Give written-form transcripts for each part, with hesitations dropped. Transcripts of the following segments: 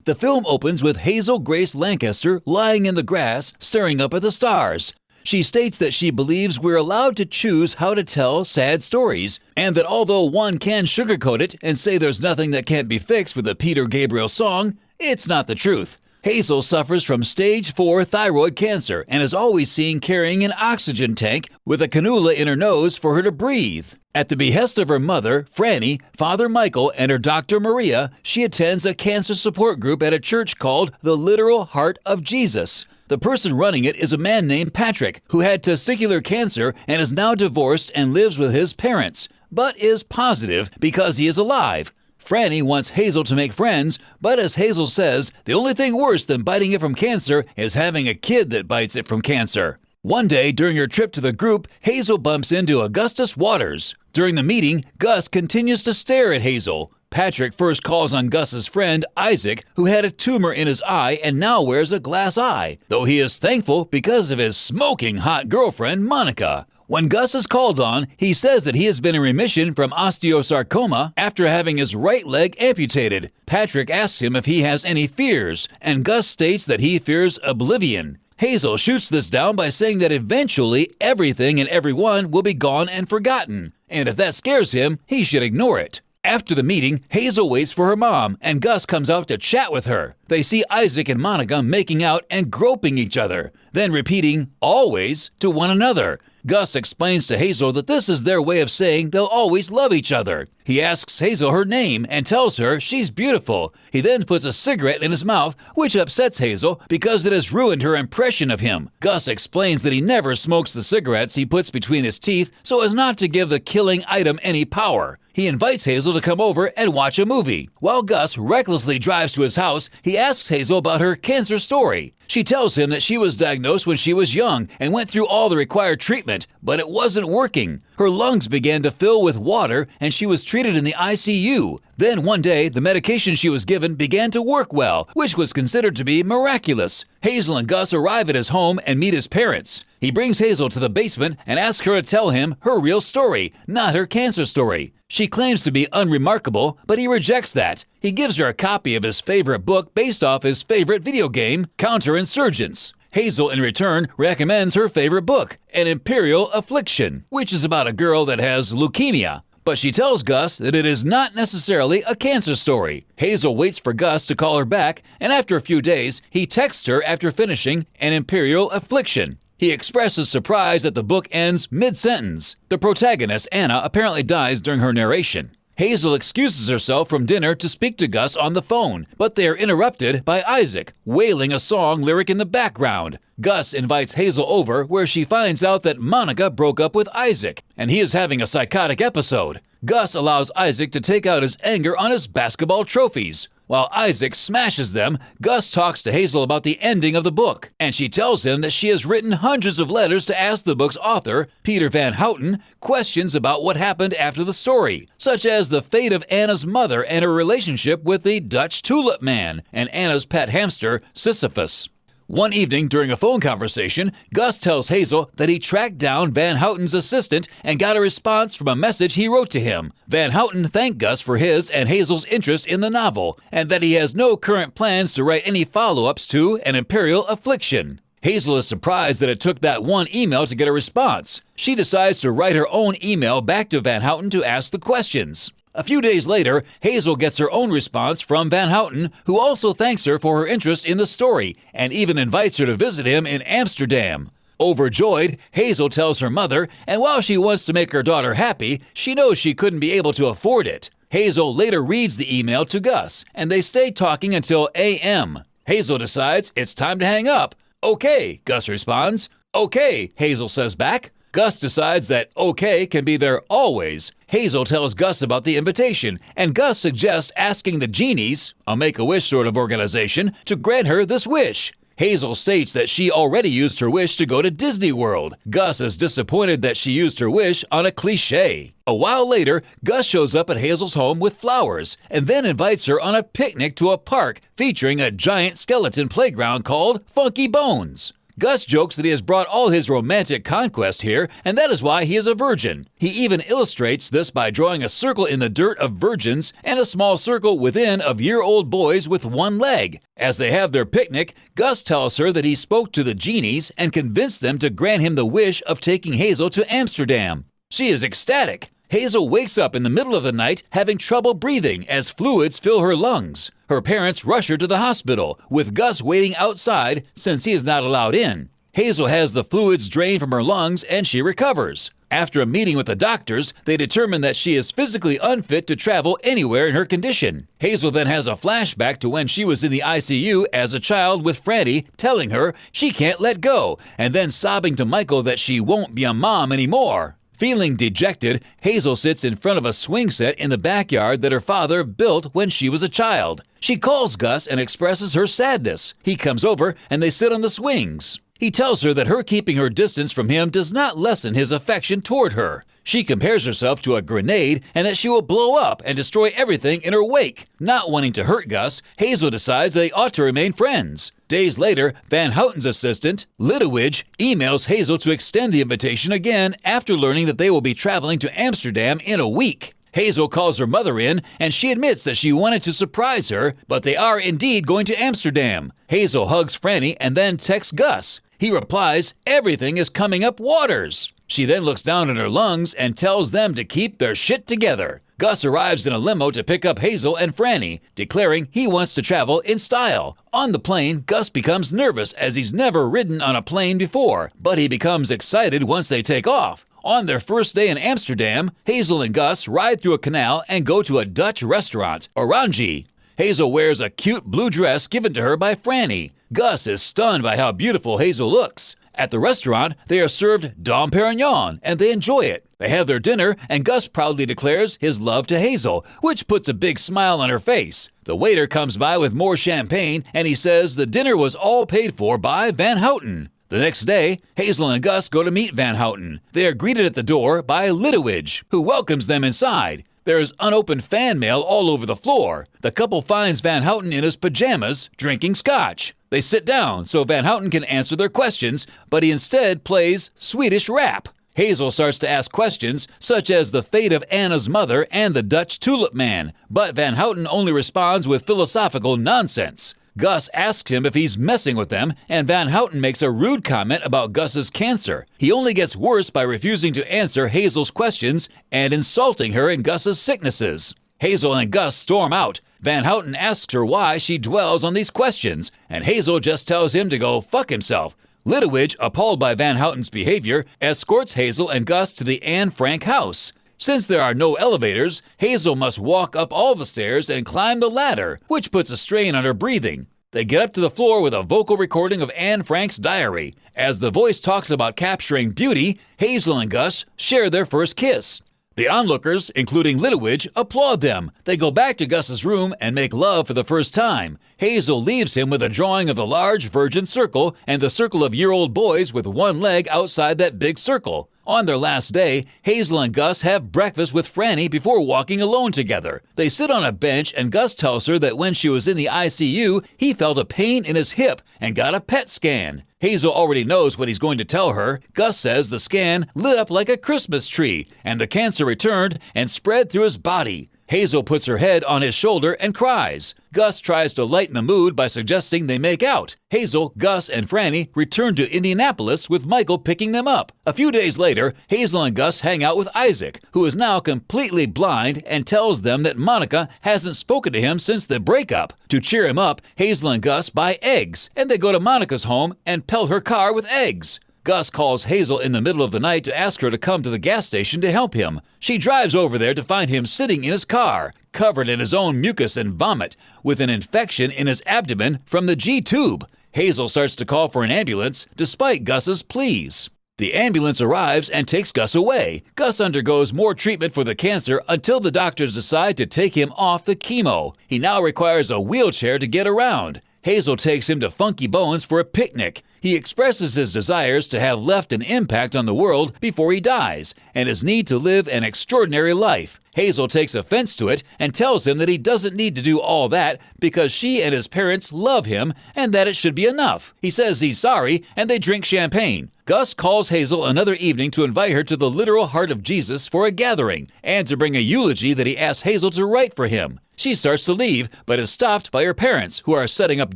The film opens with Hazel Grace Lancaster lying in the grass, staring up at the stars. She states that she believes we're allowed to choose how to tell sad stories, and that although one can sugarcoat it and say there's nothing that can't be fixed with a Peter Gabriel song, it's not the truth. Hazel suffers from stage 4 thyroid cancer and is always seen carrying an oxygen tank with a cannula in her nose for her to breathe. At the behest of her mother, Franny, Father Michael, and her doctor Maria, she attends a cancer support group at a church called the Literal Heart of Jesus. The person running it is a man named Patrick, who had testicular cancer and is now divorced and lives with his parents, but is positive because he is alive. Franny wants Hazel to make friends, but as Hazel says, the only thing worse than biting it from cancer is having a kid that bites it from cancer. One day, during her trip to the group, Hazel bumps into Augustus Waters. During the meeting, Gus continues to stare at Hazel. Patrick first calls on Gus's friend, Isaac, who had a tumor in his eye and now wears a glass eye, though he is thankful because of his smoking hot girlfriend, Monica. When Gus is called on, he says that he has been in remission from osteosarcoma after having his right leg amputated. Patrick asks him if he has any fears, and Gus states that he fears oblivion. Hazel shoots this down by saying that eventually everything and everyone will be gone and forgotten, and if that scares him, he should ignore it. After the meeting, Hazel waits for her mom, and Gus comes out to chat with her. They see Isaac and Monica making out and groping each other, then repeating, always, to one another. Gus explains to Hazel that this is their way of saying they'll always love each other. He asks Hazel her name and tells her she's beautiful. He then puts a cigarette in his mouth, which upsets Hazel because it has ruined her impression of him. Gus explains that he never smokes the cigarettes he puts between his teeth so as not to give the killing item any power. He invites Hazel to come over and watch a movie. While Gus recklessly drives to his house, he asks Hazel about her cancer story. She tells him that she was diagnosed when she was young and went through all the required treatment, but it wasn't working. Her lungs began to fill with water and she was treated in the ICU. Then one day, the medication she was given began to work well, which was considered to be miraculous. Hazel and Gus arrive at his home and meet his parents. He brings Hazel to the basement and asks her to tell him her real story, not her cancer story. She claims to be unremarkable, but he rejects that. He gives her a copy of his favorite book based off his favorite video game, Counterinsurgents. Hazel, in return, recommends her favorite book, An Imperial Affliction, which is about a girl that has leukemia. But she tells Gus that it is not necessarily a cancer story. Hazel waits for Gus to call her back, and after a few days, he texts her after finishing An Imperial Affliction. He expresses surprise that the book ends mid-sentence. The protagonist, Anna, apparently dies during her narration. Hazel excuses herself from dinner to speak to Gus on the phone, but they are interrupted by Isaac, wailing a song lyric in the background. Gus invites Hazel over, where she finds out that Monica broke up with Isaac, and he is having a psychotic episode. Gus allows Isaac to take out his anger on his basketball trophies. While Isaac smashes them, Gus talks to Hazel about the ending of the book, and she tells him that she has written hundreds of letters to ask the book's author, Peter Van Houten, questions about what happened after the story, such as the fate of Anna's mother and her relationship with the Dutch Tulip Man and Anna's pet hamster, Sisyphus. One evening during a phone conversation, Gus tells Hazel that he tracked down Van Houten's assistant and got a response from a message he wrote to him. Van Houten thanked Gus for his and Hazel's interest in the novel, and that he has no current plans to write any follow-ups to An Imperial Affliction. Hazel is surprised that it took that one email to get a response. She decides to write her own email back to Van Houten to ask the questions. A few days later, Hazel gets her own response from Van Houten, who also thanks her for her interest in the story and even invites her to visit him in Amsterdam. Overjoyed, Hazel tells her mother, and while she wants to make her daughter happy, she knows she couldn't be able to afford it. Hazel later reads the email to Gus, and they stay talking until a.m. Hazel decides it's time to hang up. Okay, Gus responds. Okay, Hazel says back. Gus decides that okay can be there always. Hazel tells Gus about the invitation, and Gus suggests asking the Genies, a Make-A-Wish sort of organization, to grant her this wish. Hazel states that she already used her wish to go to Disney World. Gus is disappointed that she used her wish on a cliché. A while later, Gus shows up at Hazel's home with flowers, and then invites her on a picnic to a park featuring a giant skeleton playground called Funky Bones. Gus jokes that he has brought all his romantic conquest here, and that is why he is a virgin. He even illustrates this by drawing a circle in the dirt of virgins and a small circle within of year-old boys with one leg. As they have their picnic, Gus tells her that he spoke to the genies and convinced them to grant him the wish of taking Hazel to Amsterdam. She is ecstatic. Hazel wakes up in the middle of the night having trouble breathing as fluids fill her lungs. Her parents rush her to the hospital, with Gus waiting outside since he is not allowed in. Hazel has the fluids drained from her lungs and she recovers. After a meeting with the doctors, they determine that she is physically unfit to travel anywhere in her condition. Hazel then has a flashback to when she was in the ICU as a child with Franny telling her she can't let go, and then sobbing to Michael that she won't be a mom anymore. Feeling dejected, Hazel sits in front of a swing set in the backyard that her father built when she was a child. She calls Gus and expresses her sadness. He comes over and they sit on the swings. He tells her that her keeping her distance from him does not lessen his affection toward her. She compares herself to a grenade and that she will blow up and destroy everything in her wake. Not wanting to hurt Gus, Hazel decides they ought to remain friends. Days later, Van Houten's assistant, Litowidge, emails Hazel to extend the invitation again after learning that they will be traveling to Amsterdam in a week. Hazel calls her mother in, and she admits that she wanted to surprise her, but they are indeed going to Amsterdam. Hazel hugs Franny and then texts Gus. He replies, "Everything is coming up waters." She then looks down at her lungs and tells them to keep their shit together. Gus arrives in a limo to pick up Hazel and Franny, declaring he wants to travel in style. On the plane, Gus becomes nervous as he's never ridden on a plane before, but he becomes excited once they take off. On their first day in Amsterdam, Hazel and Gus ride through a canal and go to a Dutch restaurant, Oranje. Hazel wears a cute blue dress given to her by Franny. Gus is stunned by how beautiful Hazel looks. At the restaurant, they are served Dom Perignon, and they enjoy it. They have their dinner, and Gus proudly declares his love to Hazel, which puts a big smile on her face. The waiter comes by with more champagne, and he says the dinner was all paid for by Van Houten. The next day, Hazel and Gus go to meet Van Houten. They are greeted at the door by Litowidge, who welcomes them inside. There is unopened fan mail all over the floor. The couple finds Van Houten in his pajamas, drinking scotch. They sit down so Van Houten can answer their questions, but he instead plays Swedish rap. Hazel starts to ask questions, such as the fate of Anna's mother and the Dutch tulip man, but Van Houten only responds with philosophical nonsense. Gus asks him if he's messing with them, and Van Houten makes a rude comment about Gus's cancer. He only gets worse by refusing to answer Hazel's questions and insulting her in Gus's sicknesses. Hazel and Gus storm out. Van Houten asks her why she dwells on these questions, and Hazel just tells him to go fuck himself. Litowidge, appalled by Van Houten's behavior, escorts Hazel and Gus to the Anne Frank house. Since there are no elevators, Hazel must walk up all the stairs and climb the ladder, which puts a strain on her breathing. They get up to the floor with a vocal recording of Anne Frank's diary. As the voice talks about capturing beauty, Hazel and Gus share their first kiss. The onlookers, including Litowidge, applaud them. They go back to Gus's room and make love for the first time. Hazel leaves him with a drawing of the large virgin circle and the circle of year-old boys with one leg outside that big circle. On their last day, Hazel and Gus have breakfast with Franny before walking alone together. They sit on a bench and Gus tells her that when she was in the ICU, he felt a pain in his hip and got a PET scan. Hazel already knows what he's going to tell her. Gus says the scan lit up like a Christmas tree and the cancer returned and spread through his body. Hazel puts her head on his shoulder and cries. Gus tries to lighten the mood by suggesting they make out. Hazel, Gus, and Franny return to Indianapolis with Michael picking them up. A few days later, Hazel and Gus hang out with Isaac, who is now completely blind and tells them that Monica hasn't spoken to him since the breakup. To cheer him up, Hazel and Gus buy eggs, and they go to Monica's home and pelt her car with eggs. Gus calls Hazel in the middle of the night to ask her to come to the gas station to help him. She drives over there to find him sitting in his car, covered in his own mucus and vomit, with an infection in his abdomen from the G-tube. Hazel starts to call for an ambulance, despite Gus's pleas. The ambulance arrives and takes Gus away. Gus undergoes more treatment for the cancer until the doctors decide to take him off the chemo. He now requires a wheelchair to get around. Hazel takes him to Funky Bones for a picnic. He expresses his desires to have left an impact on the world before he dies, and his need to live an extraordinary life. Hazel takes offense to it and tells him that he doesn't need to do all that because she and his parents love him and that it should be enough. He says he's sorry and they drink champagne. Gus calls Hazel another evening to invite her to the literal heart of Jesus for a gathering and to bring a eulogy that he asks Hazel to write for him. She starts to leave, but is stopped by her parents, who are setting up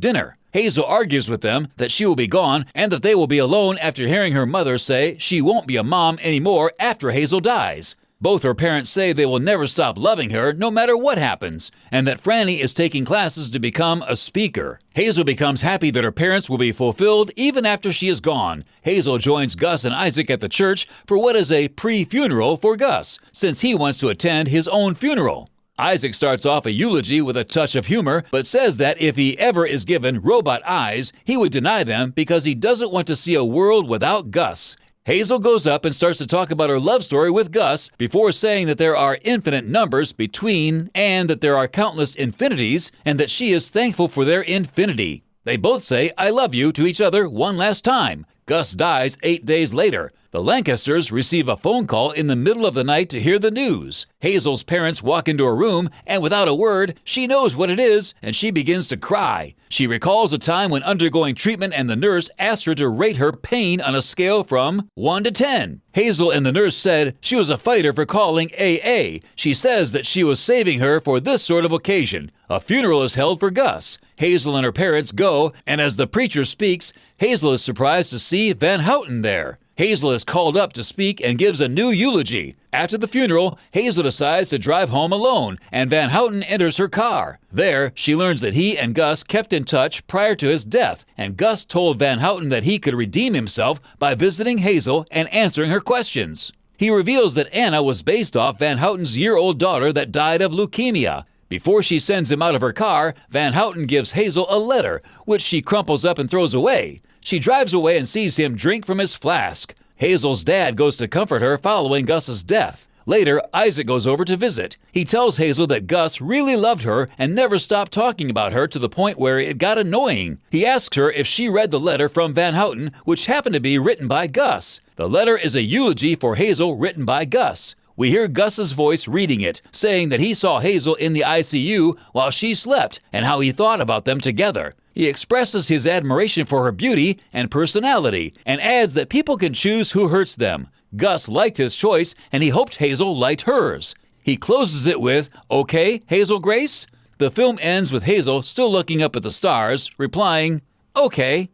dinner. Hazel argues with them that she will be gone and that they will be alone after hearing her mother say she won't be a mom anymore after Hazel dies. Both her parents say they will never stop loving her no matter what happens, and that Franny is taking classes to become a speaker. Hazel becomes happy that her parents will be fulfilled even after she is gone. Hazel joins Gus and Isaac at the church for what is a pre-funeral for Gus, since he wants to attend his own funeral. Isaac starts off a eulogy with a touch of humor, but says that if he ever is given robot eyes, he would deny them because he doesn't want to see a world without Gus. Hazel goes up and starts to talk about her love story with Gus before saying that there are infinite numbers between and that there are countless infinities and that she is thankful for their infinity. They both say I love you to each other one last time. Gus dies 8 days later. The Lancasters receive a phone call in the middle of the night to hear the news. Hazel's parents walk into her room, and without a word, she knows what it is, and she begins to cry. She recalls a time when undergoing treatment and the nurse asked her to rate her pain on a scale from 1 to 10. Hazel and the nurse said she was a fighter for calling AA. She says that she was saving her for this sort of occasion. A funeral is held for Gus. Hazel and her parents go, and as the preacher speaks, Hazel is surprised to see Van Houten there. Hazel is called up to speak and gives a new eulogy. After the funeral, Hazel decides to drive home alone, and Van Houten enters her car. There, she learns that he and Gus kept in touch prior to his death, and Gus told Van Houten that he could redeem himself by visiting Hazel and answering her questions. He reveals that Anna was based off Van Houten's year-old daughter that died of leukemia. Before she sends him out of her car, Van Houten gives Hazel a letter, which she crumples up and throws away. She drives away and sees him drink from his flask. Hazel's dad goes to comfort her following Gus's death. Later, Isaac goes over to visit. He tells Hazel that Gus really loved her and never stopped talking about her to the point where it got annoying. He asks her if she read the letter from Van Houten, which happened to be written by Gus. The letter is a eulogy for Hazel written by Gus. We hear Gus's voice reading it, saying that he saw Hazel in the ICU while she slept and how he thought about them together. He expresses his admiration for her beauty and personality and adds that people can choose who hurts them. Gus liked his choice and he hoped Hazel liked hers. He closes it with, "Okay, Hazel Grace?" The film ends with Hazel still looking up at the stars, replying, "Okay."